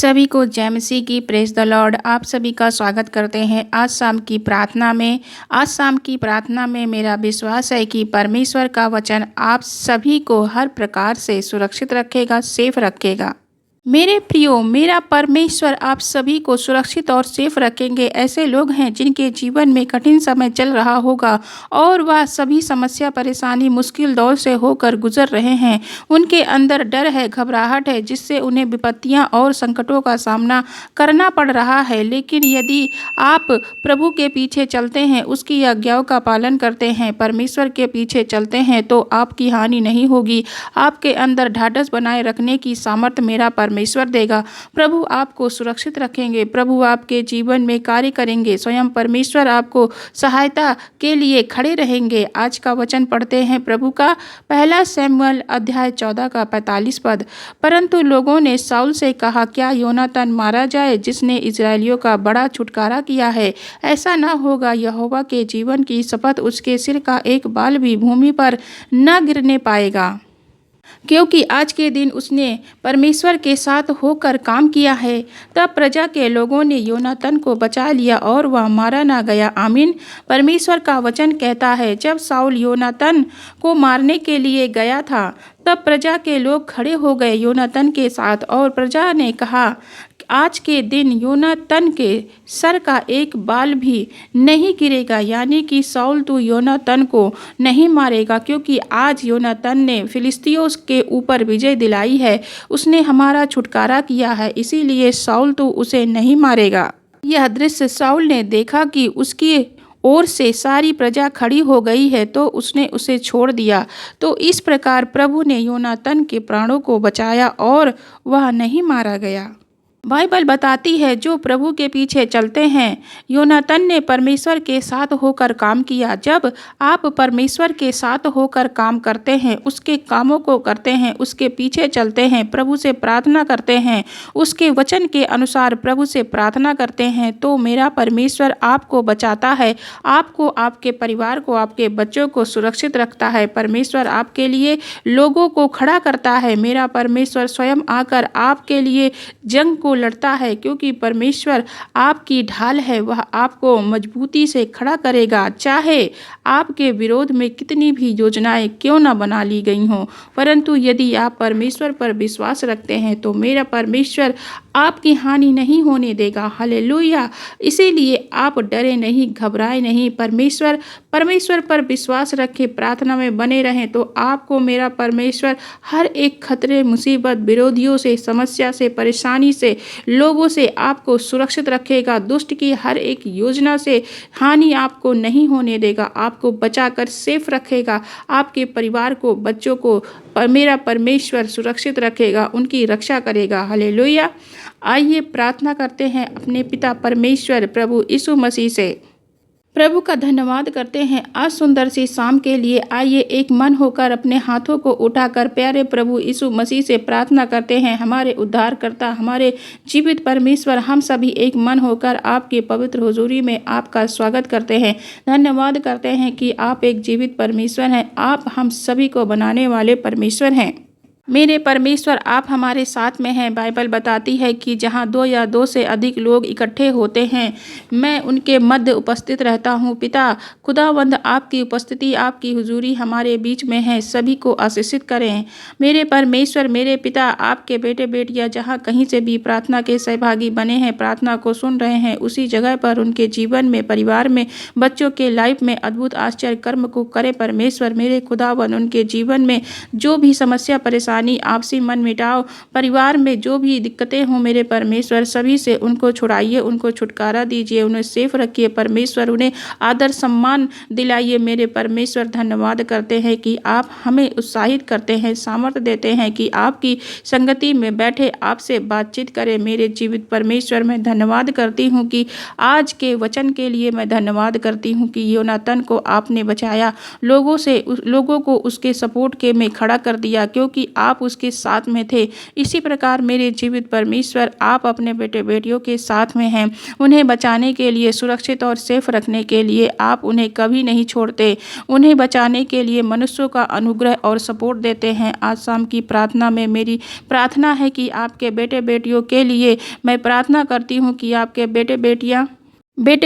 सभी को जय मसीह की प्रेज द लॉर्ड। आप सभी का स्वागत करते हैं आज शाम की प्रार्थना में। आज शाम की प्रार्थना में मेरा विश्वास है कि परमेश्वर का वचन आप सभी को हर प्रकार से सुरक्षित रखेगा, सेफ रखेगा। मेरे प्रियो, मेरा परमेश्वर आप सभी को सुरक्षित और सेफ रखेंगे। ऐसे लोग हैं जिनके जीवन में कठिन समय चल रहा होगा और वह सभी समस्या, परेशानी, मुश्किल दौर से होकर गुजर रहे हैं। उनके अंदर डर है, घबराहट है, जिससे उन्हें विपत्तियां और संकटों का सामना करना पड़ रहा है। लेकिन यदि आप प्रभु के पीछे चलते हैं, उसकी आज्ञाओं का पालन करते हैं, परमेश्वर के पीछे चलते हैं, तो आपकी हानि नहीं होगी। आपके अंदर ढाढ़स बनाए रखने की सामर्थ्य मेरा परमेश्वर देगा। प्रभु आपको सुरक्षित रखेंगे, प्रभु आपके जीवन में कार्य करेंगे। स्वयं परमेश्वर आपको सहायता के लिए खड़े रहेंगे। आज का वचन पढ़ते हैं प्रभु का पहला शमूएल अध्याय 14 का 45 पद। परंतु लोगों ने शाऊल से कहा, क्या योनातान मारा जाए जिसने इजरायलियों का बड़ा छुटकारा किया है? ऐसा न होगा। यहोवा के जीवन की शपथ, उसके सिर का एक बाल भी भूमि पर न गिरने पाएगा, क्योंकि आज के दिन उसने परमेश्वर के साथ होकर काम किया है। तब प्रजा के लोगों ने योनातान को बचा लिया और वह मारा ना गया। आमीन। परमेश्वर का वचन कहता है, जब शाऊल योनातान को मारने के लिए गया था, तब प्रजा के लोग खड़े हो गए योनातान के साथ, और प्रजा ने कहा, आज के दिन योनातान के सर का एक बाल भी नहीं गिरेगा। यानी कि शाऊल तू योनातान को नहीं मारेगा, क्योंकि आज योनातान ने फिलिस्तियों के ऊपर विजय दिलाई है, उसने हमारा छुटकारा किया है, इसीलिए शाऊल तू उसे नहीं मारेगा। यह दृश्य शाऊल ने देखा कि उसकी ओर से सारी प्रजा खड़ी हो गई है, तो उसने उसे छोड़ दिया। तो इस प्रकार प्रभु ने योनातान के प्राणों को बचाया और वह नहीं मारा गया। बाइबल बताती है, जो प्रभु के पीछे चलते हैं, योनातान ने परमेश्वर के साथ होकर काम किया। जब आप परमेश्वर के साथ होकर काम करते हैं, उसके कामों को करते हैं, उसके पीछे चलते हैं, प्रभु से प्रार्थना करते हैं, उसके वचन के अनुसार प्रभु से प्रार्थना करते हैं, तो मेरा परमेश्वर आपको बचाता है, आपको, आपके परिवार को, आपके बच्चों को सुरक्षित रखता है। परमेश्वर आपके लिए लोगों को खड़ा करता है। मेरा परमेश्वर स्वयं आकर आपके लिए जंग को लड़ता है, क्योंकि परमेश्वर आपकी ढाल है। वह आपको मजबूती से खड़ा करेगा, चाहे आपके विरोध में कितनी भी योजनाएं क्यों न बना ली गई हों। परंतु यदि आप परमेश्वर पर विश्वास रखते हैं, तो मेरा परमेश्वर आपकी हानि नहीं होने देगा। हालेलुया। इसीलिए आप डरे नहीं, घबराए नहीं, परमेश्वर पर विश्वास रखें, प्रार्थना में बने रहें, तो आपको मेरा परमेश्वर हर एक खतरे, मुसीबत, विरोधियों से, समस्या से, परेशानी से, लोगों से आपको सुरक्षित रखेगा। दुष्ट की हर एक योजना से हानि आपको नहीं होने देगा, आपको बचाकर सेफ रखेगा। आपके परिवार को, बच्चों को मेरा परमेश्वर सुरक्षित रखेगा, उनकी रक्षा करेगा। हालेलुया। आइए प्रार्थना करते हैं अपने पिता परमेश्वर प्रभु यीशु मसीह से। प्रभु का धन्यवाद करते हैं आज सुंदर सी शाम के लिए। आइए एक मन होकर अपने हाथों को उठाकर प्यारे प्रभु यीशु मसीह से प्रार्थना करते हैं। हमारे उद्धारकर्ता, हमारे जीवित परमेश्वर, हम सभी एक मन होकर आपके पवित्र हुजूरी में आपका स्वागत करते हैं। धन्यवाद करते हैं कि आप एक जीवित परमेश्वर हैं, आप हम सभी को बनाने वाले परमेश्वर हैं। मेरे परमेश्वर, आप हमारे साथ में हैं। बाइबल बताती है कि जहाँ 2 या 2 से अधिक लोग इकट्ठे होते हैं, मैं उनके मध्य उपस्थित रहता हूँ। पिता खुदावंद, आपकी उपस्थिति, आपकी हुजूरी हमारे बीच में है। सभी को आशीषित करें। मेरे परमेश्वर, मेरे पिता, आपके बेटे बेटियाँ जहाँ कहीं से भी प्रार्थना के सहभागी बने हैं, प्रार्थना को सुन रहे हैं, उसी जगह पर उनके जीवन में, परिवार में, बच्चों के लाइफ में अद्भुत आश्चर्य कर्म को करे। परमेश्वर मेरे खुदावंद, उनके जीवन में जो भी समस्या, परेशानी, आपसी मन मिटाओ, परिवार में जो भी दिक्कतें हों, मेरे परमेश्वर सभी से उनको छुड़ाइए, उनको छुटकारा दीजिए, उन्हें सेफ रखिए। परमेश्वर उन्हें आदर सम्मान दिलाइए। मेरे परमेश्वर, धन्यवाद करते हैं कि आप हमें उत्साहित करते हैं, सामर्थ्य देते हैं कि आपकी संगति में बैठे आपसे बातचीत करें। मेरे जीवित परमेश्वर, मैं धन्यवाद करती हूँ कि आज के वचन के लिए मैं धन्यवाद करती हूँ कि योनातान को आपने बचाया, लोगों को उसके सपोर्ट के में खड़ा कर दिया, क्योंकि आप उसके साथ में थे। इसी प्रकार मेरे जीवित परमेश्वर, आप अपने बेटे बेटियों के साथ में हैं। उन्हें बचाने के लिए, सुरक्षित और सेफ रखने के लिए आप उन्हें कभी नहीं छोड़ते। उन्हें बचाने के लिए मनुष्यों का अनुग्रह और सपोर्ट देते हैं। आज शाम की प्रार्थना में मेरी प्रार्थना है कि आपके बेटे बेटियों के लिए मैं प्रार्थना करती हूँ कि आपके बेटे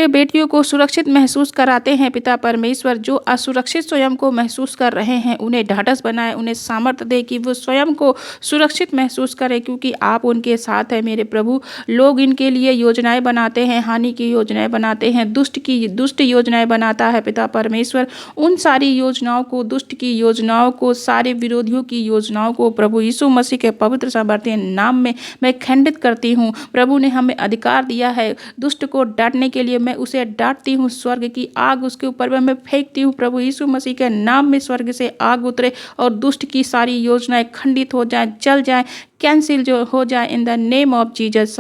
बेटियों को सुरक्षित महसूस कराते हैं। पिता परमेश्वर, जो असुरक्षित स्वयं को महसूस कर रहे हैं, उन्हें ढाढ़स बनाए, उन्हें सामर्थ्य दे कि वो स्वयं को सुरक्षित महसूस करें, क्योंकि आप उनके साथ हैं मेरे प्रभु। लोग इनके लिए योजनाएं बनाते हैं, हानि की योजनाएं बनाते हैं, दुष्ट योजनाएं बनाता है पिता परमेश्वर। उन सारी योजनाओं को, दुष्ट की योजनाओं को, सारे विरोधियों की योजनाओं को प्रभु यीशु मसीह के पवित्र सामर्थ्य नाम में मैं खंडित करती हूँ। प्रभु ने हमें अधिकार दिया है दुष्ट को डांटने के लिए, मैं उसे डांटती हूँ। स्वर्ग की आग उसके ऊपर में मैं फेंकती हूँ। प्रभु यीशु मसीह के नाम में स्वर्ग से आग उतरे और दुष्ट की सारी योजनाएं खंडित हो जाएं, जल जाएं, कैंसिल जो हो जाए in the name of Jesus.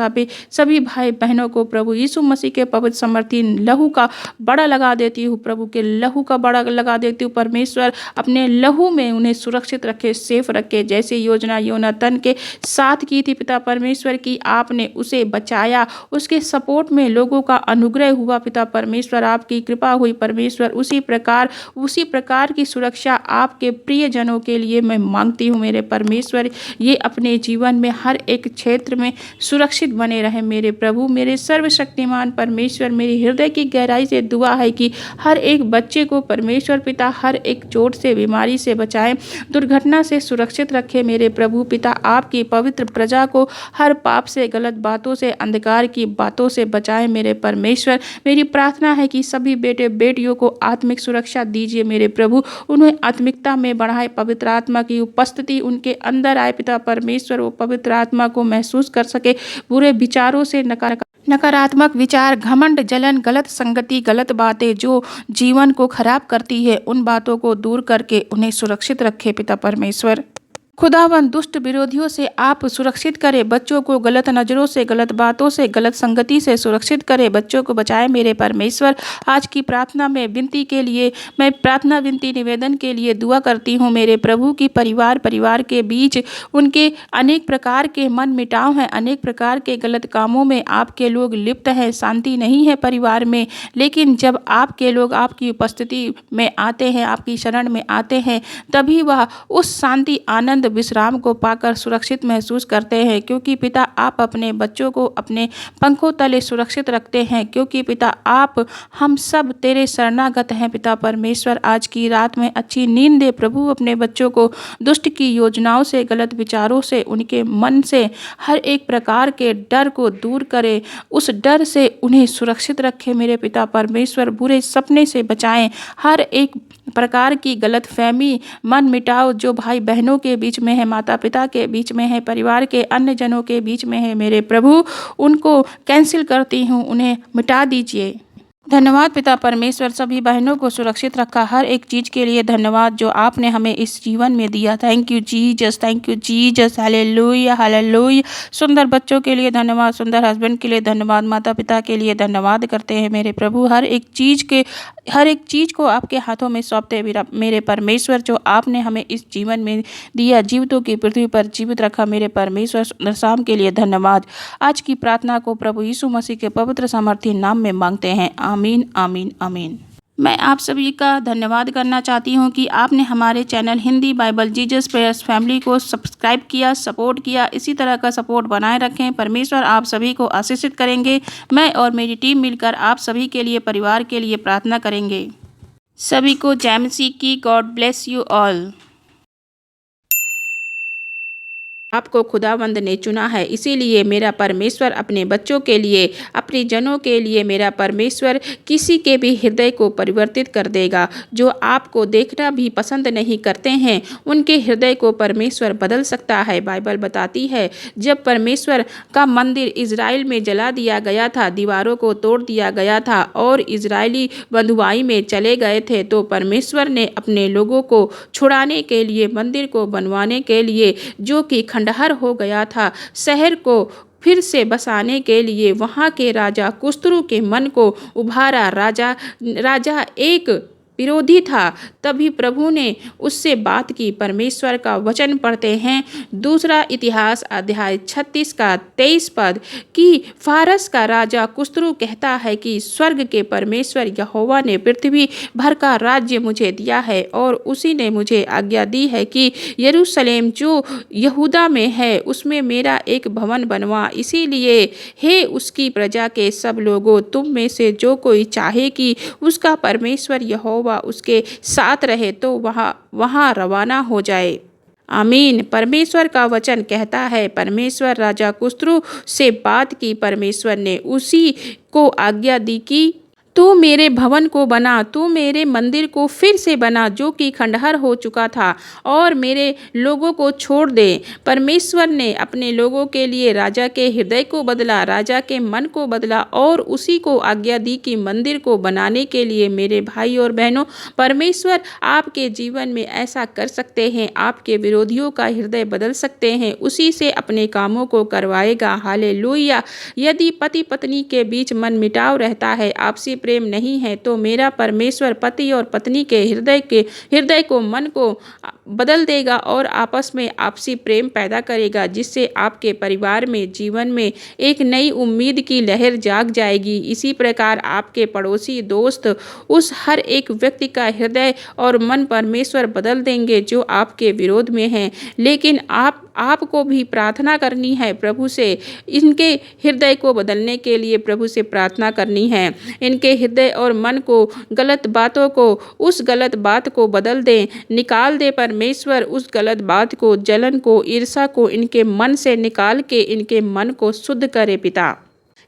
सभी भाई बहनों को प्रभु यीशु मसीह के पवित्र समर्थी लहू का बड़ा लगा देती हूँ। प्रभु के लहू का बड़ा लगा देती हूँ। परमेश्वर अपने लहू में उन्हें सुरक्षित रखे, सेफ रखे। जैसे योजना योनातन के साथ की थी पिता परमेश्वर की, आपने उसे बचाया, उसके सपोर्ट में लोगों का अनुग्रह हुआ पिता परमेश्वर, आपकी कृपा हुई परमेश्वर। उसी प्रकार की सुरक्षा आपके प्रियजनों के लिए मैं मांगती हूँ मेरे परमेश्वर। ये अपने जीवन में हर एक क्षेत्र में सुरक्षित बने रहे मेरे प्रभु। मेरे सर्वशक्तिमान परमेश्वर, मेरी हृदय की गहराई से दुआ है कि हर एक बच्चे को परमेश्वर पिता हर एक चोट से, बीमारी से बचाए, दुर्घटना से सुरक्षित रखे मेरे प्रभु पिता। आपकी पवित्र प्रजा को हर पाप से, गलत बातों से, अंधकार की बातों से बचाए मेरे परमेश्वर। मेरी प्रार्थना है कि सभी बेटे बेटियों को आत्मिक सुरक्षा दीजिए मेरे प्रभु, उन्हें आत्मिकता में बढ़ाए। पवित्र आत्मा की उपस्थिति उनके अंदर आए पिता परमेश्वर, वो पवित्र आत्मा को महसूस कर सके। बुरे विचारों से, नकारात्मक विचार, घमंड, जलन, गलत संगति, गलत बातें जो जीवन को खराब करती है, उन बातों को दूर करके उन्हें सुरक्षित रखे पिता परमेश्वर। खुदावन, दुष्ट विरोधियों से आप सुरक्षित करें, बच्चों को गलत नज़रों से, गलत बातों से, गलत संगति से सुरक्षित करें, बच्चों को बचाए मेरे परमेश्वर। आज की प्रार्थना में विनती के लिए, मैं प्रार्थना विनती निवेदन के लिए दुआ करती हूँ मेरे प्रभु की परिवार के बीच उनके अनेक प्रकार के मन मिटाव हैं, अनेक प्रकार के गलत कामों में आपके लोग लिप्त हैं, शांति नहीं है परिवार में। लेकिन जब आपके लोग आपकी उपस्थिति में आते हैं, आपकी शरण में आते हैं, तभी वह उस शांति, आनंद, विश्राम को पाकर सुरक्षित महसूस करते हैं, क्योंकि पिता आप अपने बच्चों को अपने पंखों तले सुरक्षित रखते हैं, क्योंकि पिता आप, हम सब तेरे शरणागत हैं पिता परमेश्वर। आज की रात में अच्छी नींद दे प्रभु अपने बच्चों को, दुष्ट की योजनाओं से, गलत विचारों से, उनके मन से हर एक प्रकार के डर को दूर करे, उस डर से उन्हें सुरक्षित रखे मेरे पिता परमेश्वर। बुरे सपने से बचाएं, हर एक प्रकार की गलत फहमी, मन मिटाओ जो भाई बहनों के बीच में है, माता पिता के बीच में है, परिवार के अन्य जनों के बीच में है मेरे प्रभु, उनको कैंसिल करती हूँ, उन्हें मिटा दीजिए। धन्यवाद पिता परमेश्वर, सभी बहनों को सुरक्षित रखा, हर एक चीज़ के लिए धन्यवाद जो आपने हमें इस जीवन में दिया। Thank you Jesus, hallelujah hallelujah. सुंदर बच्चों के लिए धन्यवाद, सुंदर हस्बैंड के लिए धन्यवाद, माता पिता के लिए धन्यवाद करते हैं मेरे प्रभु। हर एक चीज़ को आपके हाथों में सौंपते मेरे परमेश्वर, जो आपने हमें इस जीवन में दिया, जीवितों की पृथ्वी पर जीवित रखा मेरे परमेश्वर। सुंदर शाम के लिए धन्यवाद। आज की प्रार्थना को प्रभु यीशु मसीह के पवित्र सामर्थ्य नाम में मांगते हैं, आमीन आमीन आमीन। मैं आप सभी का धन्यवाद करना चाहती हूं कि आपने हमारे channel Hindi Bible Jesus prayers family को सब्सक्राइब किया, सपोर्ट किया। इसी तरह का सपोर्ट बनाए रखें। परमेश्वर आप सभी को आशीषित करेंगे। मैं और मेरी टीम मिलकर आप सभी के लिए, परिवार के लिए प्रार्थना करेंगे। सभी को जय मसीह की। God bless you all. आपको खुदावंद ने चुना है, इसीलिए मेरा परमेश्वर अपने बच्चों के लिए, अपने जनों के लिए, मेरा परमेश्वर किसी के भी हृदय को परिवर्तित कर देगा। जो आपको देखना भी पसंद नहीं करते हैं, उनके हृदय को परमेश्वर बदल सकता है। बाइबल बताती है जब परमेश्वर का मंदिर इजराइल में जला दिया गया था, दीवारों को तोड़ दिया गया था और इजरायली बंधुआई में चले गए थे, तो परमेश्वर ने अपने लोगों को छुड़ाने के लिए, मंदिर को बनवाने के लिए, जो कि खंडहर हो गया था, शहर को फिर से बसाने के लिए वहाँ के राजा कुस्रू के मन को उभारा। राजा एक विरोधी था, तभी प्रभु ने उससे बात की। परमेश्वर का वचन पढ़ते हैं दूसरा इतिहास अध्याय 36 का 23 पद कि फारस का राजा कुस्रू कहता है कि स्वर्ग के परमेश्वर यहोवा ने पृथ्वी भर का राज्य मुझे दिया है और उसी ने मुझे आज्ञा दी है कि यरूशलेम जो यहूदा में है उसमें मेरा एक भवन बनवा। इसीलिए हे उसकी प्रजा के सब लोगों, तुम में से जो कोई चाहे कि उसका परमेश्वर यहोवा उसके साथ रहे तो वहाँ रवाना हो जाए। आमीन। परमेश्वर का वचन कहता है परमेश्वर राजा कुस्रू से बात की। परमेश्वर ने उसी को आज्ञा दी कि तू मेरे भवन को बना, तू मेरे मंदिर को फिर से बना जो कि खंडहर हो चुका था, और मेरे लोगों को छोड़ दे। परमेश्वर ने अपने लोगों के लिए राजा के हृदय को बदला, राजा के मन को बदला और उसी को आज्ञा दी कि मंदिर को बनाने के लिए। मेरे भाई और बहनों, परमेश्वर आपके जीवन में ऐसा कर सकते हैं। आपके विरोधियों का हृदय बदल सकते हैं, उसी से अपने कामों को करवाएगा। हालेलुया। यदि पति पत्नी के बीच मन मिटाव रहता है, आपसी प्रेम नहीं है, तो मेरा परमेश्वर पति और पत्नी के हृदय को मन को बदल देगा और आपस में आपसी प्रेम पैदा करेगा, जिससे आपके परिवार में जीवन में एक नई उम्मीद की लहर जाग जाएगी। इसी प्रकार आपके पड़ोसी, दोस्त, उस हर एक व्यक्ति का हृदय और मन परमेश्वर बदल देंगे जो आपके विरोध में हैं। लेकिन आपको भी प्रार्थना करनी है प्रभु से। इनके हृदय को बदलने के लिए प्रभु से प्रार्थना करनी है। इनके हृदय और मन को, गलत बातों को, उस गलत बात को बदल दे, निकाल दे। परमेश्वर उस गलत बात को, जलन को, ईर्ष्या को इनके मन से निकाल के इनके मन को शुद्ध करे पिता।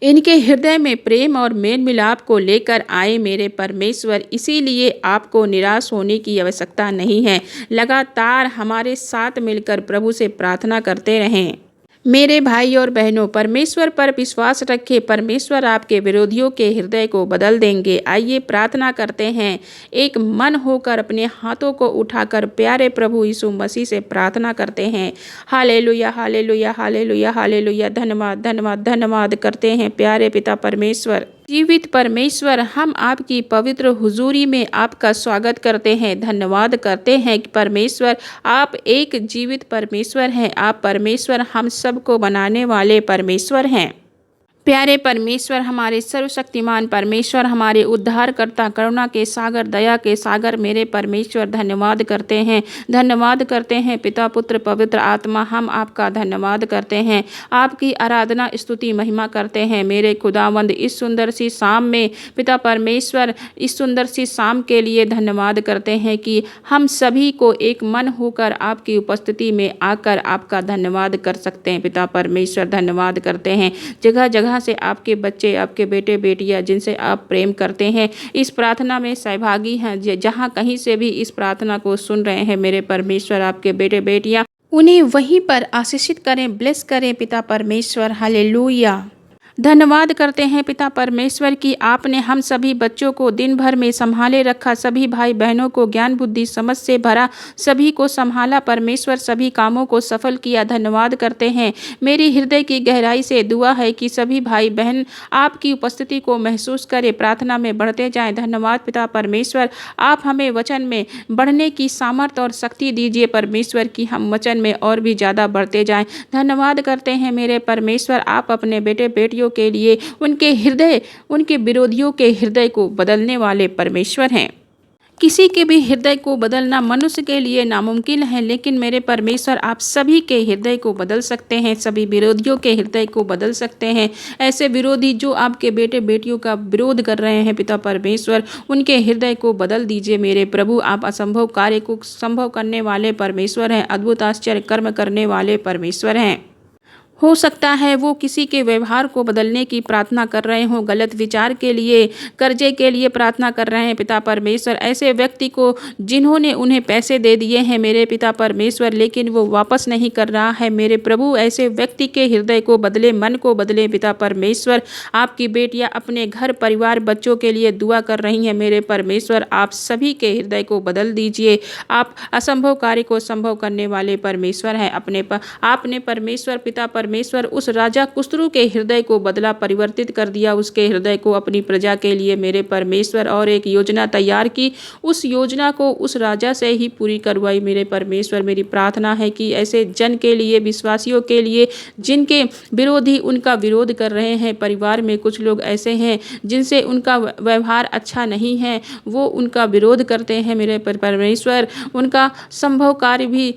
इनके हृदय में प्रेम और मेल मिलाप को लेकर आए मेरे परमेश्वर। इसीलिए आपको निराश होने की आवश्यकता नहीं है। लगातार हमारे साथ मिलकर प्रभु से प्रार्थना करते रहें। मेरे भाई और बहनों, परमेश्वर पर विश्वास रखें। परमेश्वर आपके विरोधियों के हृदय को बदल देंगे। आइए प्रार्थना करते हैं। एक मन होकर अपने हाथों को उठाकर प्यारे प्रभु यीशु मसीह से प्रार्थना करते हैं। Hallelujah, hallelujah, hallelujah, hallelujah. धन्यवाद, धन्यवाद, धन्यवाद करते हैं प्यारे पिता परमेश्वर। जीवित परमेश्वर, हम आपकी पवित्र हुजूरी में आपका स्वागत करते हैं। धन्यवाद करते हैं कि परमेश्वर आप एक जीवित परमेश्वर हैं। आप परमेश्वर हम सबको बनाने वाले परमेश्वर हैं। प्यारे परमेश्वर, हमारे सर्वशक्तिमान परमेश्वर, हमारे उद्धारकर्ता, करुणा के सागर, दया के सागर मेरे परमेश्वर, धन्यवाद करते हैं। धन्यवाद करते हैं पिता, पुत्र, पवित्र आत्मा। हम आपका धन्यवाद करते हैं, आपकी आराधना, स्तुति, महिमा करते हैं मेरे खुदावंद। इस सुंदर सी शाम में पिता परमेश्वर, इस सुंदर सी शाम के लिए धन्यवाद करते हैं कि हम सभी को एक मन होकर आपकी उपस्थिति में आकर आपका धन्यवाद कर सकते हैं। पिता परमेश्वर, धन्यवाद करते हैं। जगह जगह से आपके बच्चे, आपके बेटे बेटियां जिनसे आप प्रेम करते हैं, इस प्रार्थना में सहभागी हैं। जहां कहीं से भी इस प्रार्थना को सुन रहे हैं मेरे परमेश्वर, आपके बेटे बेटियां, उन्हें वहीं पर आशीषित करें, ब्लेस करें पिता परमेश्वर। हालेलुया। धन्यवाद करते हैं पिता परमेश्वर कि आपने हम सभी बच्चों को दिन भर में संभाले रखा, सभी भाई बहनों को ज्ञान बुद्धि समझ से भरा, सभी को संभाला परमेश्वर, सभी कामों को सफल किया। धन्यवाद करते हैं। मेरी हृदय की गहराई से दुआ है कि सभी भाई बहन आपकी उपस्थिति को महसूस करें, प्रार्थना में बढ़ते जाएं। धन्यवाद पिता परमेश्वर, आप हमें वचन में बढ़ने की सामर्थ्य और शक्ति दीजिए परमेश्वर कि हम वचन में और भी ज़्यादा बढ़ते जाएं। धन्यवाद करते हैं मेरे परमेश्वर, आप अपने बेटे बेटियों के लिए उनके हृदय, उनके विरोधियों के हृदय को बदलने वाले परमेश्वर हैं। किसी के भी हृदय को बदलना मनुष्य के लिए नामुमकिन है, लेकिन मेरे परमेश्वर आप सभी के हृदय को बदल सकते हैं, सभी विरोधियों के हृदय को बदल सकते हैं। ऐसे विरोधी जो आपके बेटे बेटियों का विरोध कर रहे हैं पिता परमेश्वर, उनके हृदय को बदल दीजिए मेरे प्रभु। आप असंभव कार्य को संभव करने वाले परमेश्वर हैं, अद्भुत आश्चर्य कर्म करने वाले परमेश्वर हैं। हो सकता है वो किसी के व्यवहार को बदलने की प्रार्थना कर रहे हों, गलत विचार के लिए, कर्जे के लिए प्रार्थना कर रहे हैं पिता परमेश्वर। ऐसे व्यक्ति को जिन्होंने उन्हें पैसे दे दिए हैं मेरे पिता परमेश्वर, लेकिन वो वापस नहीं कर रहा है मेरे प्रभु, ऐसे व्यक्ति के हृदय को बदले, मन को बदले पिता परमेश्वर। आपकी बेटियां अपने घर परिवार बच्चों के लिए दुआ कर रही हैं मेरे परमेश्वर, आप सभी के हृदय को बदल दीजिए। आप असंभव कार्य को संभव करने वाले परमेश्वर हैं। आपने परमेश्वर पिता परमेश्वर उस राजा कुस्रू के हृदय को बदला, परिवर्तित कर दिया उसके हृदय को अपनी प्रजा के लिए मेरे परमेश्वर, और एक योजना तैयार की। उस योजना को उस राजा से ही पूरी करवाई मेरे परमेश्वर। मेरी प्रार्थना है कि ऐसे जन के लिए, विश्वासियों के लिए जिनके विरोधी उनका विरोध कर रहे हैं, परिवार में कुछ लोग ऐसे हैं जिनसे उनका व्यवहार अच्छा नहीं है, वो उनका विरोध करते हैं मेरे परमेश्वर। उनका संभव कार्य भी,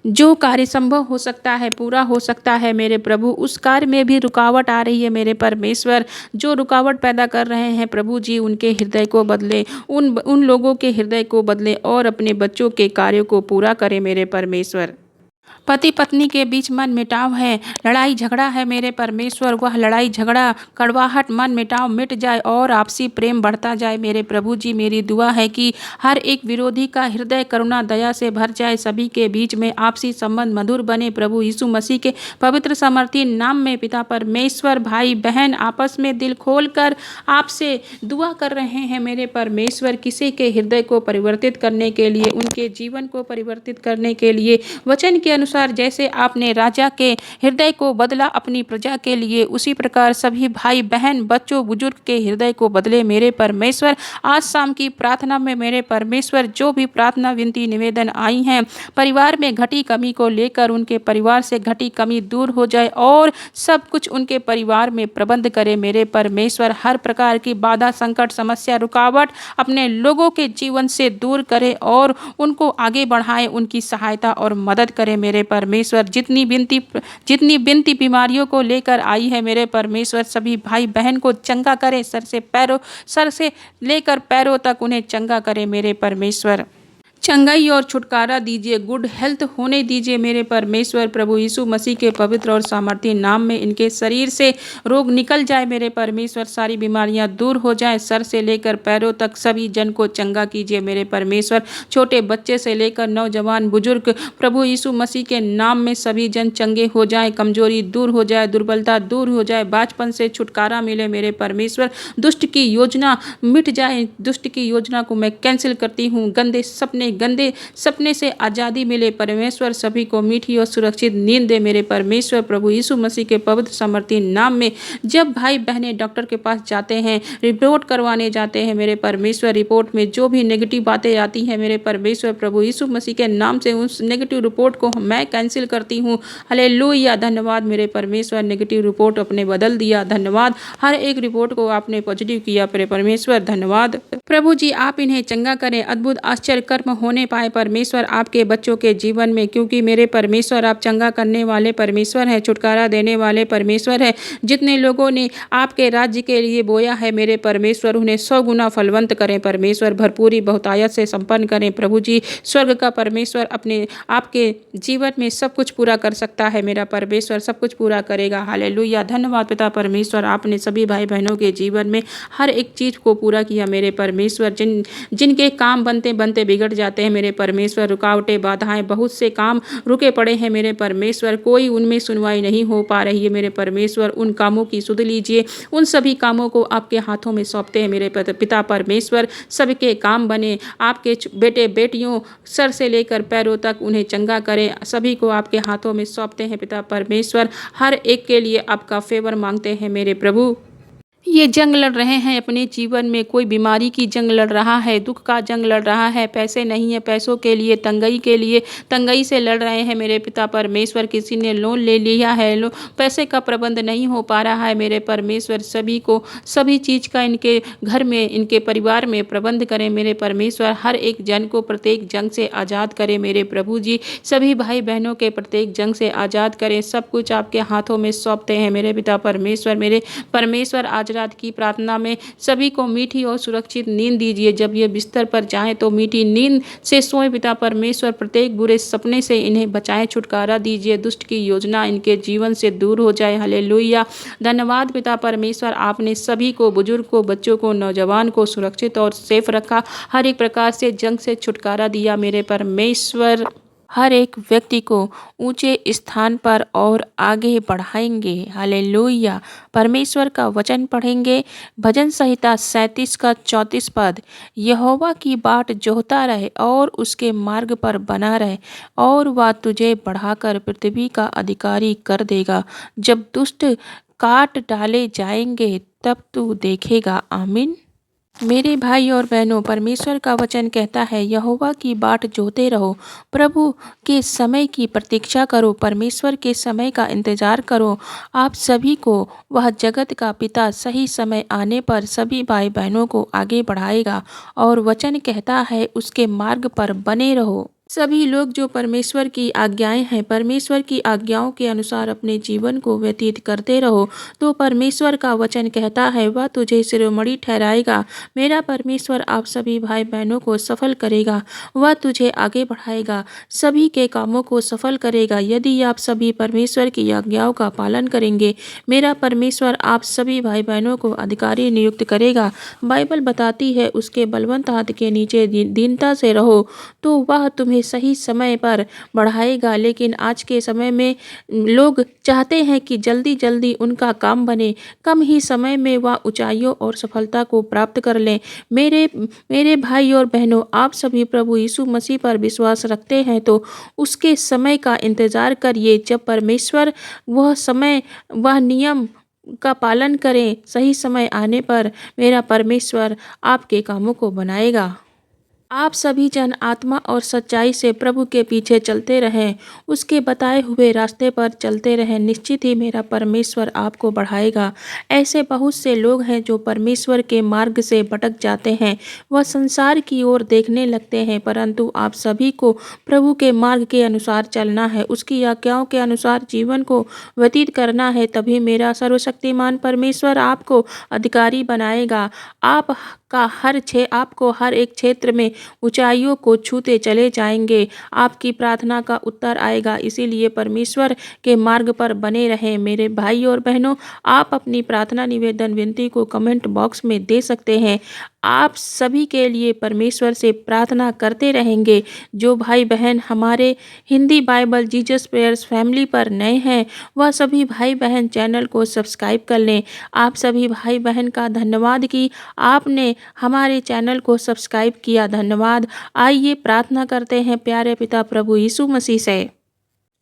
जो कार्य संभव हो सकता है, पूरा हो सकता है मेरे प्रभु, उस कार्य में भी रुकावट आ रही है मेरे परमेश्वर। जो रुकावट पैदा कर रहे हैं प्रभु जी, उनके हृदय को बदले, उन लोगों के हृदय को बदले और अपने बच्चों के कार्यों को पूरा करें मेरे परमेश्वर। पति पत्नी के बीच मन मिटाव है, लड़ाई झगड़ा है मेरे परमेश्वर, वह लड़ाई झगड़ा, कड़वाहट, मन मिटाव मिट जाए और आपसी प्रेम बढ़ता जाए मेरे प्रभु जी। मेरी दुआ है कि हर एक विरोधी का हृदय करुणा दया से भर जाए, सभी के बीच में आपसी संबंध मधुर बने प्रभु यीशु मसीह के पवित्र समर्थी नाम में पिता परमेश्वर। भाई बहन आपस में दिल खोलकर आपसे दुआ कर रहे हैं मेरे परमेश्वर, किसी के हृदय को परिवर्तित करने के लिए, उनके जीवन को परिवर्तित करने के लिए, वचन के अनुसार जैसे आपने राजा के हृदय को बदला अपनी प्रजा के लिए, उसी प्रकार सभी भाई बहन बच्चों बुजुर्ग के हृदय को बदले मेरे परमेश्वर। आज शाम की प्रार्थना में मेरे परमेश्वर जो भी प्रार्थना विनती निवेदन आई हैं, परिवार में घटी कमी को लेकर उनके परिवार से घटी कमी दूर हो जाए और सब कुछ उनके परिवार में प्रबंध करे मेरे परमेश्वर। हर प्रकार की बाधा, संकट, समस्या, रुकावट अपने लोगों के जीवन से दूर करे और उनको आगे बढ़ाए, उनकी सहायता और मदद करे मेरे परमेश्वर। जितनी बिनती बीमारियों को लेकर आई है मेरे परमेश्वर, सभी भाई बहन को चंगा करे, सर से लेकर पैरों तक उन्हें चंगा करे मेरे परमेश्वर। चंगाई और छुटकारा दीजिए, गुड हेल्थ होने दीजिए मेरे परमेश्वर। प्रभु यीशु मसीह के पवित्र और सामर्थी नाम में इनके शरीर से रोग निकल जाए मेरे परमेश्वर, सारी बीमारियां दूर हो जाए, सर से लेकर पैरों तक सभी जन को चंगा कीजिए मेरे परमेश्वर। छोटे बच्चे से लेकर नौजवान बुजुर्ग, प्रभु यीशु मसीह के नाम में सभी जन चंगे हो जाए, कमजोरी दूर हो जाए, दुर्बलता दूर हो जाए, बाचपन से छुटकारा मिले मेरे परमेश्वर। दुष्ट की योजना मिट जाए, दुष्ट की योजना को मैं कैंसिल करती हूँ। गंदे सपने से आज़ादी मिले परमेश्वर, सभी को मीठी और सुरक्षित नींद दे मेरे परमेश्वर। प्रभु यीशु मसीह के पवित्र समर्थी नाम में जब भाई बहनें डॉक्टर के पास जाते हैं, रिपोर्ट करवाने जाते हैं मेरे परमेश्वर, रिपोर्ट में जो भी नेगेटिव बातें आती हैं मेरे परमेश्वर, प्रभु यीशु मसीह के नाम से उस नेगेटिव रिपोर्ट को मैं कैंसिल करती हूँ। हालेलुया, धन्यवाद मेरे परमेश्वर। नेगेटिव रिपोर्ट आपने बदल दिया, धन्यवाद। हर एक रिपोर्ट को आपने पॉजिटिव किया मेरे परमेश्वर, धन्यवाद। प्रभु जी आप इन्हें चंगा करें, अद्भुत आश्चर्य कर्म होने पाए परमेश्वर आपके बच्चों के जीवन में, क्योंकि मेरे परमेश्वर आप चंगा करने वाले परमेश्वर हैं, छुटकारा देने वाले परमेश्वर हैं। जितने लोगों ने आपके राज्य के लिए बोया है मेरे परमेश्वर, उन्हें 100 गुना फलवंत करें परमेश्वर, भरपूरी बहुतायत से संपन्न करें प्रभु जी। स्वर्ग का परमेश्वर अपने आपके जीवन में सब कुछ पूरा कर सकता है मेरा परमेश्वर, सब कुछ पूरा करेगा। हालेलुया, धन्यवाद पिता परमेश्वर, आपने सभी भाई बहनों के जीवन में हर एक चीज़ को पूरा किया मेरे परमेश्वर। जिनके काम बनते बनते बिगड़ जाते हैं मेरे परमेश्वर, रुकावटें, बाधाएं, बहुत से काम रुके पड़े हैं मेरे परमेश्वर, कोई उनमें सुनवाई नहीं हो पा रही है मेरे परमेश्वर, उन कामों की सुध लीजिए। उन सभी कामों को आपके हाथों में सौंपते हैं मेरे पिता परमेश्वर। सबके काम बने, आपके बेटे बेटियों सर से लेकर पैरों तक उन्हें चंगा करें, सभी को आपके हाथों में सौंपते हैं पिता परमेश्वर। हर एक के लिए आपका फेवर मांगते हैं मेरे प्रभु। ये जंग लड़ रहे हैं अपने जीवन में, कोई बीमारी की जंग लड़ रहा है, दुख का जंग लड़ रहा है, पैसे नहीं है, पैसों के लिए तंगई से लड़ रहे हैं मेरे पिता परमेश्वर। किसी ने लोन ले लिया है, पैसे का प्रबंध नहीं हो पा रहा है मेरे परमेश्वर, सभी को सभी चीज़ का इनके घर में, इनके परिवार में प्रबंध करें मेरे परमेश्वर। हर एक जन को प्रत्येक जंग से आज़ाद करें मेरे प्रभु जी, सभी भाई बहनों के प्रत्येक जंग से आज़ाद करें। सब कुछ आपके हाथों में सौंपते हैं मेरे पिता परमेश्वर। मेरे परमेश्वर आज रात की प्रार्थना में सभी को मीठी और सुरक्षित नींद दीजिए, जब ये बिस्तर पर जाएं तो मीठी नींद से सोएं पिता परमेश्वर। प्रत्येक बुरे सपने से इन्हें बचाएं, छुटकारा दीजिए, दुष्ट की योजना इनके जीवन से दूर हो जाए। हालेलुया, धन्यवाद पिता परमेश्वर, आपने सभी को, बुजुर्ग को, बच्चों को, नौजवान को सुरक्षित और सेफ रखा, हर एक प्रकार से जंग से छुटकारा दिया मेरे परमेश्वर। हर एक व्यक्ति को ऊंचे स्थान पर और आगे बढ़ाएंगे। हालेलुया। परमेश्वर का वचन पढ़ेंगे। भजन संहिता 37 का 34 पद। यहोवा की बाट जोहता रहे और उसके मार्ग पर बना रहे, और वह तुझे बढ़ाकर पृथ्वी का अधिकारी कर देगा। जब दुष्ट काट डाले जाएंगे तब तू देखेगा। आमीन। मेरे भाई और बहनों, परमेश्वर का वचन कहता है, यहोवा की बाट जोहते रहो, प्रभु के समय की प्रतीक्षा करो, परमेश्वर के समय का इंतजार करो। आप सभी को वह जगत का पिता सही समय आने पर सभी भाई बहनों को आगे बढ़ाएगा, और वचन कहता है उसके मार्ग पर बने रहो। सभी लोग जो परमेश्वर की आज्ञाएं हैं, परमेश्वर की आज्ञाओं के अनुसार अपने जीवन को व्यतीत करते रहो, तो परमेश्वर का वचन कहता है वह तुझे शिरोमणि ठहराएगा। मेरा परमेश्वर आप सभी भाई बहनों को सफल करेगा, वह तुझे आगे बढ़ाएगा, सभी के कामों को सफल करेगा। यदि आप सभी परमेश्वर की आज्ञाओं का पालन करेंगे, मेरा परमेश्वर आप सभी भाई बहनों को अधिकारी नियुक्त करेगा। बाइबल बताती है उसके बलवंत हाथ के नीचे दीनता से रहो, तो वह तुम्हें सही समय पर बढ़ाएगा। लेकिन आज के समय में लोग चाहते हैं कि जल्दी जल्दी उनका काम बने, कम ही समय में वह ऊंचाइयों और सफलता को प्राप्त कर लें। मेरे भाई और बहनों, आप सभी प्रभु यीशु मसीह पर विश्वास रखते हैं तो उसके समय का इंतजार करिए। जब परमेश्वर वह समय, वह नियम का पालन करें, सही समय आने पर मेरा परमेश्वर आपके कामों को बनाएगा। आप सभी जन आत्मा और सच्चाई से प्रभु के पीछे चलते रहें, उसके बताए हुए रास्ते पर चलते रहें। निश्चित ही मेरा परमेश्वर आपको बढ़ाएगा। ऐसे बहुत से लोग हैं जो परमेश्वर के मार्ग से भटक जाते हैं, वह संसार की ओर देखने लगते हैं, परंतु आप सभी को प्रभु के मार्ग के अनुसार चलना है, उसकी आज्ञाओं के अनुसार जीवन को व्यतीत करना है। तभी मेरा सर्वशक्तिमान परमेश्वर आपको अधिकारी बनाएगा। आपको हर एक क्षेत्र में ऊंचाइयों को छूते चले जाएंगे। आपकी प्रार्थना का उत्तर आएगा। इसीलिए परमेश्वर के मार्ग पर बने रहें। मेरे भाई और बहनों, आप अपनी प्रार्थना, निवेदन, विनती को कमेंट बॉक्स में दे सकते हैं। आप सभी के लिए परमेश्वर से प्रार्थना करते रहेंगे। जो भाई बहन हमारे Hindi Bible Jesus prayers family पर नए हैं, वह सभी भाई बहन चैनल को सब्सक्राइब कर लें। आप सभी भाई बहन का धन्यवाद कि आपने हमारे चैनल को सब्सक्राइब किया। धन्यवाद। आइए प्रार्थना करते हैं प्यारे पिता प्रभु यीशु मसीह से।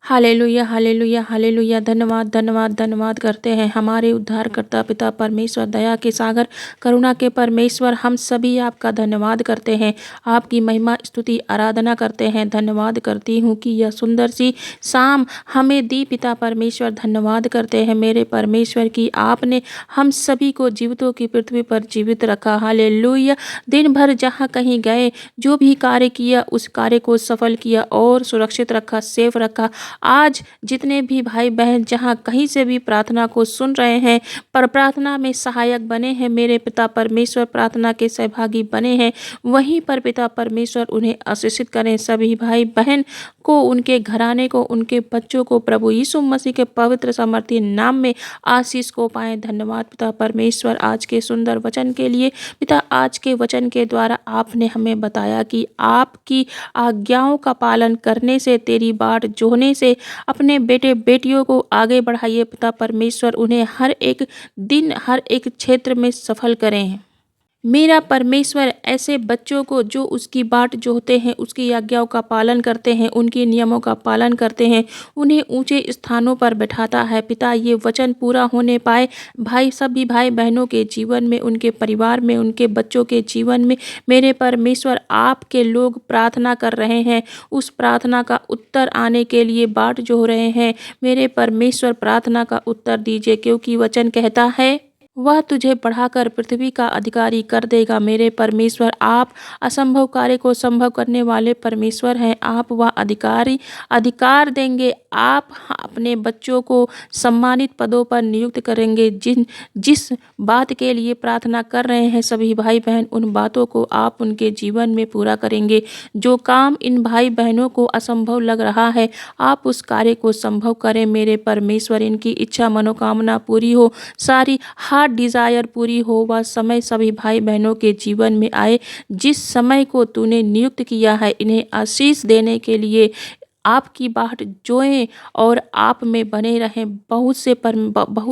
Hallelujah, hallelujah, hallelujah. धन्यवाद, धन्यवाद, धन्यवाद करते हैं हमारे उद्धारकर्ता पिता परमेश्वर, दया के सागर, करुणा के परमेश्वर। हम सभी आपका धन्यवाद करते हैं, आपकी महिमा, स्तुति, आराधना करते हैं। धन्यवाद करती हूँ कि यह सुंदर सी शाम हमें दी पिता परमेश्वर। धन्यवाद करते हैं मेरे परमेश्वर की आपने हम सभी को जीवितों की पृथ्वी पर जीवित रखा। हालेलुया। दिन भर जहाँ कहीं गए, जो भी कार्य किया, उस कार्य को सफल किया और सुरक्षित रखा, सेफ रखा। आज जितने भी भाई बहन जहाँ कहीं से भी प्रार्थना को सुन रहे हैं, पर प्रार्थना में सहायक बने हैं, मेरे पिता परमेश्वर प्रार्थना के सहभागी बने हैं, वहीं पर पिता परमेश्वर उन्हें आशीषित करें। सभी भाई बहन को, उनके घराने को, उनके बच्चों को प्रभु यीशु मसीह के पवित्र सामर्थ्य नाम में आशीष को पाएं। धन्यवाद पिता परमेश्वर आज के सुंदर वचन के लिए। पिता, आज के वचन के द्वारा आपने हमें बताया कि आपकी आज्ञाओं का पालन करने से, तेरी बाट जोहने से अपने बेटे बेटियों को आगे बढ़ाइए पिता परमेश्वर। उन्हें हर एक दिन, हर एक क्षेत्र में सफल करें। मेरा परमेश्वर ऐसे बच्चों को जो उसकी बाट जोहते हैं, उसकी आज्ञाओं का पालन करते हैं, उनके नियमों का पालन करते हैं, उन्हें ऊंचे स्थानों पर बैठाता है। पिता, ये वचन पूरा होने पाए सभी भाई बहनों के जीवन में, उनके परिवार में, उनके बच्चों के जीवन में। मेरे परमेश्वर, आपके लोग प्रार्थना कर रहे हैं, उस प्रार्थना का उत्तर आने के लिए बाट जोह रहे हैं। मेरे परमेश्वर, प्रार्थना का उत्तर दीजिए, क्योंकि वचन कहता है वह तुझे बढ़ाकर पृथ्वी का अधिकारी कर देगा। मेरे परमेश्वर, आप असंभव कार्य को संभव करने वाले परमेश्वर हैं। आप वह अधिकार देंगे। आप अपने बच्चों को सम्मानित पदों पर नियुक्त करेंगे। जिस बात के लिए प्रार्थना कर रहे हैं सभी भाई बहन, उन बातों को आप उनके जीवन में पूरा करेंगे। जो काम इन भाई बहनों को असंभव लग रहा है, आप उस कार्य को संभव करें। मेरे परमेश्वर, इनकी इच्छा मनोकामना पूरी हो, सारी हार्ट डिजायर पूरी हो। वह समय सभी भाई बहनों के जीवन में आए जिस समय को तूने नियुक्त किया है। इन्हें आशीष देने के लिए आपकी बाट जोएं और आप में बने रहें। बहुत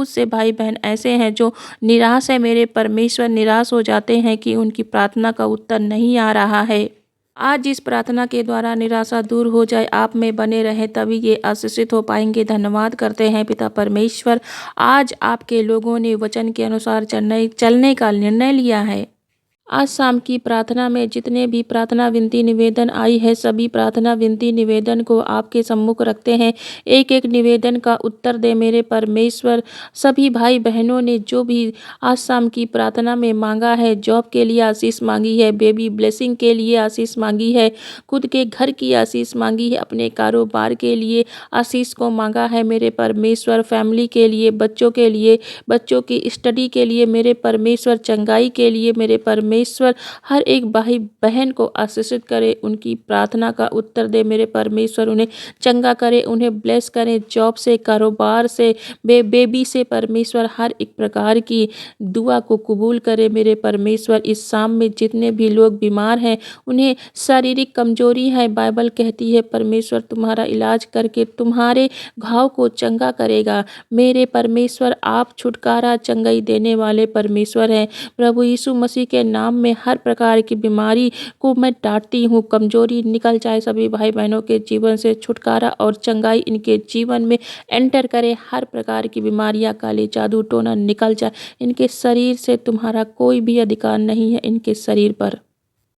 से भाई बहन ऐसे हैं जो निराश है मेरे परमेश्वर, निराश हो जाते हैं कि उनकी प्रार्थना का उत्तर नहीं आ रहा है। आज इस प्रार्थना के द्वारा निराशा दूर हो जाए, आप में बने रहें, तभी ये आशीषित हो पाएंगे। धन्यवाद करते हैं पिता परमेश्वर, आज आपके लोगों ने वचन के अनुसार चलने का निर्णय लिया है। आज शाम की प्रार्थना में जितने भी प्रार्थना विनती निवेदन आई है, सभी प्रार्थना विनती निवेदन को आपके सम्मुख रखते हैं। एक एक निवेदन का उत्तर दे मेरे परमेश्वर। सभी भाई बहनों ने जो भी आज शाम की प्रार्थना में मांगा है, जॉब के लिए आशीष मांगी है, बेबी ब्लेसिंग के लिए आशीष मांगी है, खुद के घर की आशीष मांगी है, अपने कारोबार के लिए आशीष को मांगा है मेरे परमेश्वर, फैमिली के लिए, बच्चों की स्टडी के लिए मेरे परमेश्वर, चंगाई के लिए मेरे परमेश्वर, हर एक भाई बहन को आशीषित करे, उनकी प्रार्थना का उत्तर दे मेरे परमेश्वर, उन्हें चंगा करे, उन्हें ब्लेस करें, जॉब से, कारोबार से, बेबी से परमेश्वर, हर एक प्रकार की दुआ को कबूल करे मेरे परमेश्वर। इस शाम में जितने भी लोग बीमार हैं, उन्हें शारीरिक कमजोरी है, बाइबल कहती है परमेश्वर तुम्हारा इलाज करके तुम्हारे घाव को चंगा करेगा मेरे परमेश्वर। आप छुटकारा चंगाई देने वाले परमेश्वर हैं। प्रभु यीशु मसीह के नाम में हर प्रकार की बीमारी को मैं डांटती हूँ, कमजोरी निकल जाए सभी भाई बहनों के जीवन से, छुटकारा और चंगाई इनके जीवन में एंटर करे, हर प्रकार की बीमारियां, काले जादू टोना निकल जाए, इनके शरीर से तुम्हारा कोई भी अधिकार नहीं है, इनके शरीर पर,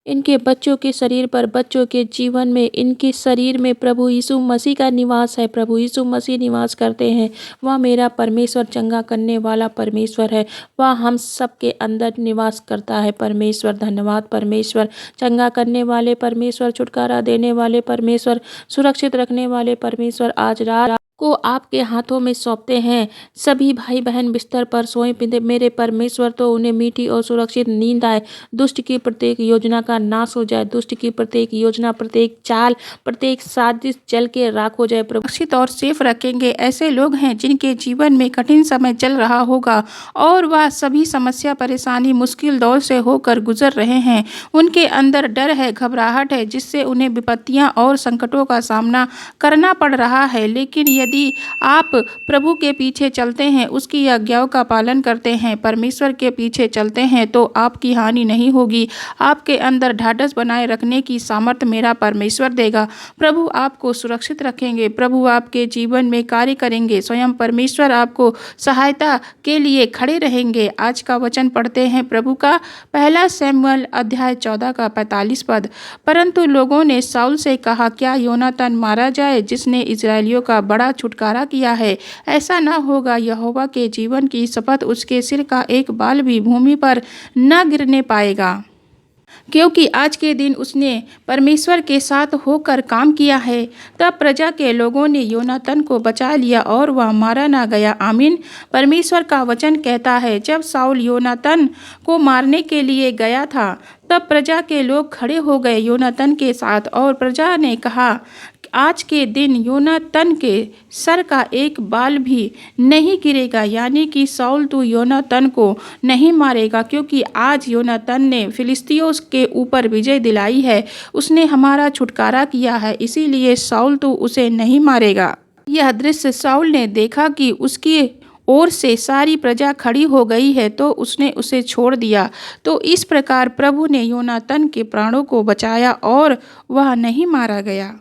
इनके बच्चों के शरीर पर, बच्चों के जीवन में, इनके शरीर में प्रभु यीशु मसीह का निवास है। प्रभु यीशु मसीह निवास करते हैं। वह मेरा परमेश्वर चंगा करने वाला परमेश्वर है। वह हम सब के अंदर निवास करता है परमेश्वर। धन्यवाद परमेश्वर, चंगा करने वाले परमेश्वर, छुटकारा देने वाले परमेश्वर, सुरक्षित रखने वाले परमेश्वर, आज रात को आपके हाथों में सौंपते हैं। सभी भाई बहन बिस्तर पर सोए पिंदे मेरे परमेश्वर, तो उन्हें मीठी और सुरक्षित नींद आए। दुष्ट की प्रत्येक योजना का नाश हो जाए, दुष्ट की प्रत्येक योजना, प्रत्येक चाल, प्रत्येक साजिश जल के राख हो जाए। प्रभु सुरक्षित और सेफ रखेंगे। ऐसे लोग हैं जिनके जीवन में कठिन समय चल रहा होगा और वह सभी समस्या, परेशानी, मुश्किल दौर से होकर गुजर रहे हैं। उनके अंदर डर है, घबराहट है, जिससे उन्हें विपत्तियां और संकटों का सामना करना पड़ रहा है। लेकिन यदि आप प्रभु के पीछे चलते हैं, उसकी आज्ञाओं का पालन करते हैं, परमेश्वर के पीछे चलते हैं, तो आपकी हानि नहीं होगी। आपके अंदर ढाढ़स बनाए रखने की सामर्थ्य मेरा परमेश्वर देगा। प्रभु आपको सुरक्षित रखेंगे, प्रभु आपके जीवन में कार्य करेंगे, स्वयं परमेश्वर आपको सहायता के लिए खड़े रहेंगे। आज का वचन पढ़ते हैं प्रभु का, पहला शमूएल अध्याय 14 का 45 पद। परंतु लोगों ने शाऊल से कहा, क्या योनातान मारा जाए जिसने इस्राएलियों का बड़ा छुटकारा किया है? ऐसा न होगा, यहोवा के जीवन की शपथ, उसके सिर का एक बाल भी भूमि पर न गिरने पाएगा, क्योंकि आज के दिन उसने परमेश्वर के साथ होकर काम किया है। तब प्रजा के लोगों ने योनातान को बचा लिया और वह मारा ना गया। आमीन। परमेश्वर का वचन कहता है, जब शाऊल योनातान को मारने के लिए गया था, तब प्रजा के लोग खड़े हो गए योनातान के साथ, और प्रजा ने कहा, आज के दिन योनातान के सर का एक बाल भी नहीं गिरेगा, यानी कि शाऊल तू योनातान को नहीं मारेगा, क्योंकि आज योनातान ने फिलिस्तियों के ऊपर विजय दिलाई है, उसने हमारा छुटकारा किया है, इसीलिए शाऊल तू उसे नहीं मारेगा। यह दृश्य शाऊल ने देखा कि उसकी ओर से सारी प्रजा खड़ी हो गई है, तो उसने उसे छोड़ दिया। तो इस प्रकार प्रभु ने योनातान के प्राणों को बचाया और वह नहीं मारा गया।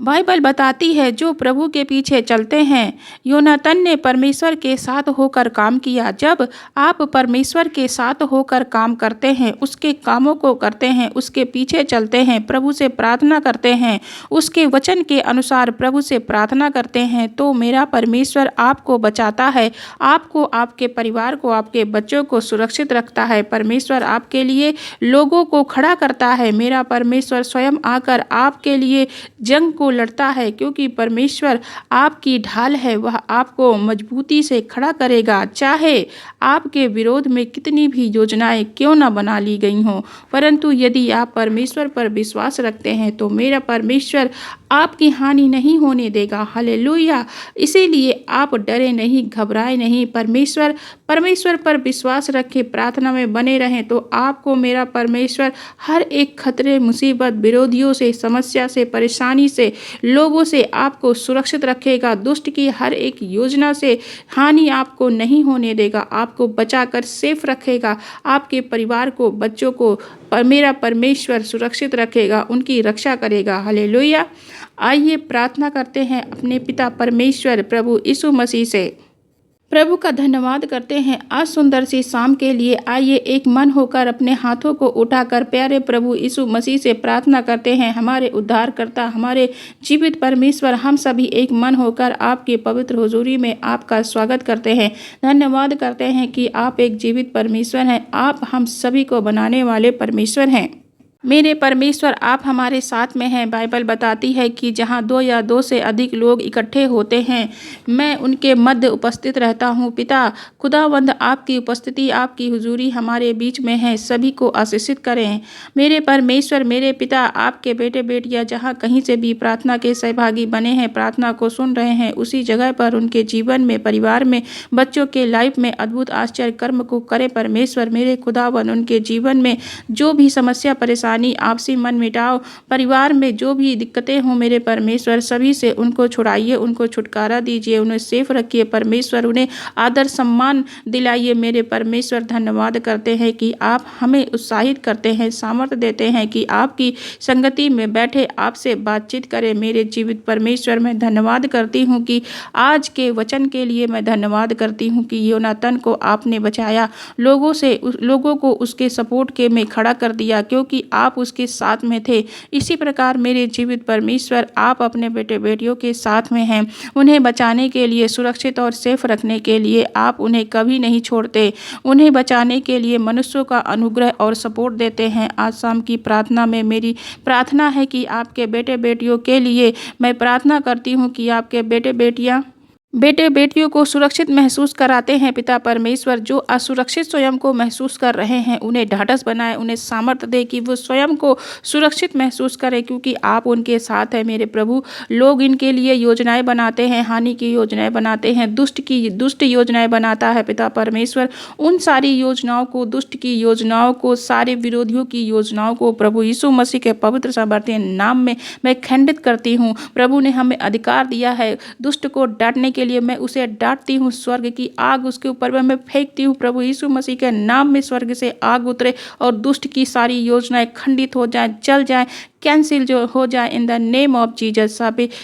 बाइबल बताती है, जो प्रभु के पीछे चलते हैं, योनातान ने परमेश्वर के साथ होकर काम किया। जब आप परमेश्वर के साथ होकर काम करते हैं, उसके कामों को करते हैं, उसके पीछे चलते हैं, प्रभु से प्रार्थना करते हैं, उसके वचन के अनुसार प्रभु से प्रार्थना करते हैं, तो मेरा परमेश्वर आपको बचाता है, आपको, आपके परिवार को, आपके बच्चों को सुरक्षित रखता है। परमेश्वर आपके लिए लोगों को खड़ा करता है। मेरा परमेश्वर स्वयं आकर आपके लिए जंग को लड़ता है, क्योंकि परमेश्वर आपकी ढाल है, वह आपको मजबूती से खड़ा करेगा। चाहे आपके विरोध में कितनी भी योजनाएं क्यों न बना ली गई हों, परंतु यदि आप परमेश्वर पर विश्वास रखते हैं, तो मेरा परमेश्वर आपकी हानि नहीं होने देगा। हालेलुया। इसीलिए आप डरे नहीं, घबराए नहीं, परमेश्वर पर विश्वास रखें, प्रार्थना में बने रहें, तो आपको मेरा परमेश्वर हर एक खतरे, मुसीबत, विरोधियों से, समस्या से, परेशानी से लोगों से आपको सुरक्षित रखेगा। दुष्ट की हर एक योजना से हानि आपको नहीं होने देगा, आपको बचाकर सेफ रखेगा। आपके परिवार को, बच्चों को मेरा परमेश्वर सुरक्षित रखेगा, उनकी रक्षा करेगा। हालेलुया। आइए प्रार्थना करते हैं अपने पिता परमेश्वर प्रभु यीशु मसीह से। प्रभु का धन्यवाद करते हैं आज सुंदर सी शाम के लिए। आइए एक मन होकर अपने हाथों को उठाकर प्यारे प्रभु यीशु मसीह से प्रार्थना करते हैं। हमारे उद्धारकर्ता, हमारे जीवित परमेश्वर, हम सभी एक मन होकर आपके पवित्र हुजूरी में आपका स्वागत करते हैं। धन्यवाद करते हैं कि आप एक जीवित परमेश्वर हैं, आप हम सभी को बनाने वाले परमेश्वर हैं। मेरे परमेश्वर, आप हमारे साथ में हैं। बाइबल बताती है कि जहाँ 2 या 2 से अधिक लोग इकट्ठे होते हैं, मैं उनके मध्य उपस्थित रहता हूँ। पिता खुदावंद, आपकी उपस्थिति, आपकी हुजूरी हमारे बीच में है। सभी को आशीषित करें। मेरे परमेश्वर, मेरे पिता, आपके बेटे बेटियाँ जहाँ कहीं से भी प्रार्थना के सहभागी बने हैं, प्रार्थना को सुन रहे हैं, उसी जगह पर उनके जीवन में, परिवार में, बच्चों के लाइफ में अद्भुत आश्चर्य कर्म को करे परमेश्वर। मेरे खुदावंद, उनके जीवन में जो भी समस्या, परेशानी, आपसी मन मिटाओ, परिवार में जो भी दिक्कतें हों, मेरे परमेश्वर सभी से उनको छुड़ाइए, उनको छुटकारा दीजिए, उन्हें सेफ रखिए परमेश्वर, उन्हें आदर सम्मान दिलाइए। मेरे परमेश्वर, धन्यवाद करते हैं कि आप हमें उत्साहित करते हैं, सामर्थ्य देते हैं कि आपकी संगति में बैठे आपसे बातचीत करें। मेरे जीवित परमेश्वर, मैं धन्यवाद करती हूँ कि आज के वचन के लिए मैं धन्यवाद करती हूँ कि योनातन को आपने बचाया, लोगों को उसके सपोर्ट के में खड़ा कर दिया, क्योंकि आप उसके साथ में थे। इसी प्रकार मेरे जीवित परमेश्वर, आप अपने बेटे बेटियों के साथ में हैं। उन्हें बचाने के लिए, सुरक्षित और सेफ रखने के लिए आप उन्हें कभी नहीं छोड़ते। उन्हें बचाने के लिए मनुष्यों का अनुग्रह और सपोर्ट देते हैं। आज शाम की प्रार्थना में मेरी प्रार्थना है कि आपके बेटे बेटियों के लिए मैं प्रार्थना करती हूँ कि आपके बेटे बेटियों को सुरक्षित महसूस कराते हैं। पिता परमेश्वर, जो असुरक्षित स्वयं को महसूस कर रहे हैं, उन्हें ढाढ़स बनाए, उन्हें सामर्थ्य दे कि वो स्वयं को सुरक्षित महसूस करें, क्योंकि आप उनके साथ हैं। मेरे प्रभु, लोग इनके लिए योजनाएं बनाते हैं, हानि की योजनाएं बनाते हैं, दुष्ट योजनाएं बनाता है। पिता परमेश्वर, उन सारी योजनाओं को, दुष्ट की योजनाओं को, सारे विरोधियों की योजनाओं को प्रभु यीशु मसीह के पवित्र सामर्थ्य नाम में मैं खंडित करती हूँ। प्रभु ने हमें अधिकार दिया है दुष्ट को डांटने के लिए, मैं उसे डांटती हूँ। स्वर्ग की आग उसके ऊपर मैं फेंकती हूँ। प्रभु यीशु मसीह के नाम में स्वर्ग से आग उतरे और दुष्ट की सारी योजनाएं खंडित हो जाएं, जल जाएं, कैंसिल जो हो जाए in the name of Jesus.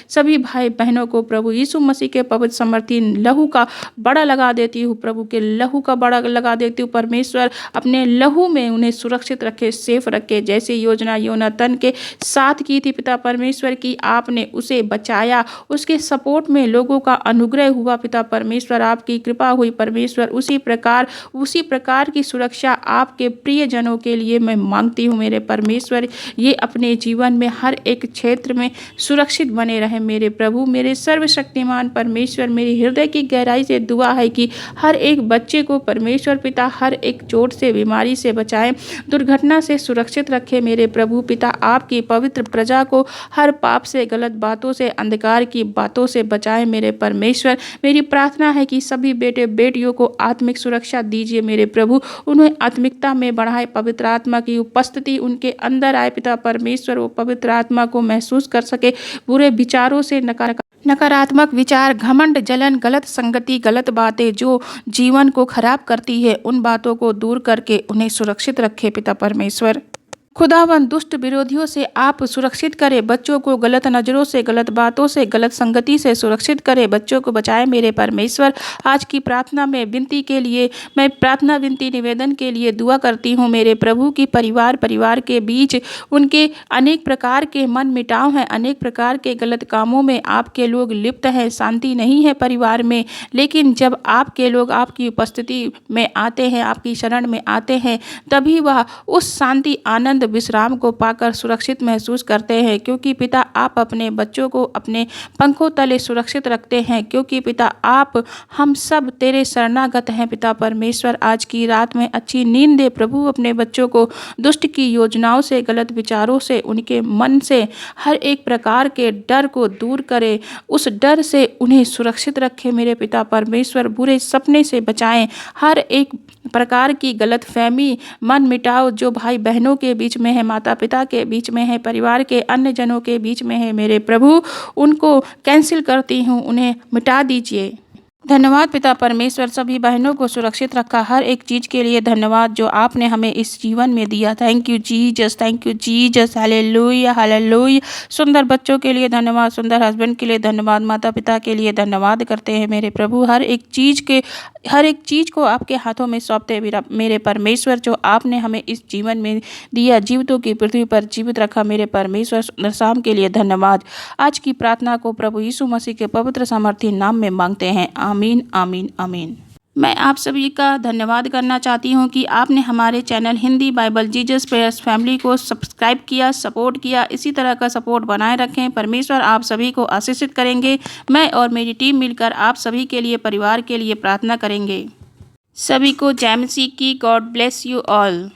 सभी भाई बहनों को प्रभु यीशु मसीह के पवित्र समर्थी लहू का बड़ा लगा देती हूँ। प्रभु के लहू का बड़ा लगा देती हूँ। परमेश्वर, अपने लहू में उन्हें सुरक्षित रखे, सेफ रखे। जैसे योजना योनातन के साथ की थी पिता परमेश्वर की, आपने उसे बचाया, उसके सपोर्ट में लोगों का अनुग्रह हुआ। पिता परमेश्वर, आपकी कृपा हुई परमेश्वर। उसी प्रकार की सुरक्षा आपके प्रियजनों के लिए मैं मांगती हूँ। मेरे परमेश्वर, ये अपने जीवन में हर एक क्षेत्र में सुरक्षित बने रहे। मेरे प्रभु, मेरे सर्वशक्तिमान परमेश्वर, मेरी हृदय की गहराई से दुआ है कि हर एक बच्चे को परमेश्वर पिता हर एक चोट से, बीमारी से बचाएं, दुर्घटना से सुरक्षित रखे। मेरे प्रभु पिता, आपकी पवित्र प्रजा को हर पाप से, गलत बातों से, अंधकार की बातों से बचाएं। मेरे परमेश्वर, मेरी प्रार्थना है कि सभी बेटे बेटियों को आत्मिक सुरक्षा दीजिए। मेरे प्रभु, उन्हें आत्मिकता में बढ़ाए, पवित्र आत्मा की उपस्थिति उनके अंदर आए। पिता परमेश्वर, वो पवित्र आत्मा को महसूस कर सके, बुरे विचारों से, नकारात्मक विचार, घमंड, जलन, गलत संगति, गलत बातें जो जीवन को खराब करती है, उन बातों को दूर करके उन्हें सुरक्षित रखे। पिता परमेश्वर, खुदावंद, दुष्ट विरोधियों से आप सुरक्षित करें। बच्चों को गलत नज़रों से, गलत बातों से, गलत संगति से सुरक्षित करें। बच्चों को बचाएं। मेरे परमेश्वर, आज की प्रार्थना में विनती के लिए, मैं प्रार्थना विनती निवेदन के लिए दुआ करती हूँ। मेरे प्रभु की परिवार के बीच उनके अनेक प्रकार के मन मिटाव हैं, अनेक प्रकार के गलत कामों में आपके लोग लिप्त हैं, शांति नहीं है परिवार में। लेकिन जब आपके लोग आपकी उपस्थिति में आते हैं, आपकी शरण में आते हैं, तभी वह उस शांति, आनंद, विश्राम को पाकर सुरक्षित महसूस करते हैं। क्योंकि पिता, आप अपने बच्चों को अपने पंखों तले सुरक्षित रखते हैं। क्योंकि पिता, आप, हम सब तेरे शरणागत हैं। पिता परमेश्वर, आज की रात में अच्छी नींद दे प्रभु। अपने बच्चों को दुष्ट की योजनाओं से, गलत विचारों से, उनके मन से हर एक प्रकार के डर को दूर करे, उस डर से उन्हें सुरक्षित रखे। मेरे पिता परमेश्वर, बुरे सपने से बचाएं, हर एक प्रकार की गलतफहमी, मन मिटाओ जो भाई बहनों के बीच में है, माता पिता के बीच में है, परिवार के अन्य जनों के बीच में है, मेरे प्रभु उनको कैंसिल करती हूँ, उन्हें मिटा दीजिए। धन्यवाद पिता परमेश्वर, सभी बहनों को सुरक्षित रखा, हर एक चीज़ के लिए धन्यवाद जो आपने हमें इस जीवन में दिया। Thank you Jesus, hallelujah hallelujah. सुंदर बच्चों के लिए धन्यवाद, सुंदर हस्बैंड के लिए धन्यवाद, माता पिता के लिए धन्यवाद करते हैं मेरे प्रभु। हर एक चीज़ को आपके हाथों में सौंपते मेरे परमेश्वर, जो आपने हमें इस जीवन में दिया, जीवितों की पृथ्वी पर जीवित रखा मेरे परमेश्वर। सुंदर शाम के लिए धन्यवाद। आज की प्रार्थना को प्रभु यीशु मसीह के पवित्र सामर्थी नाम में मांगते हैं, आमीन आमीन आमीन। मैं आप सभी का धन्यवाद करना चाहती हूं कि आपने हमारे channel Hindi Bible Jesus prayers family को सब्सक्राइब किया, सपोर्ट किया। इसी तरह का सपोर्ट बनाए रखें। परमेश्वर आप सभी को आशीषित करेंगे। मैं और मेरी टीम मिलकर आप सभी के लिए, परिवार के लिए प्रार्थना करेंगे। सभी को जय मसीह की। God bless you all.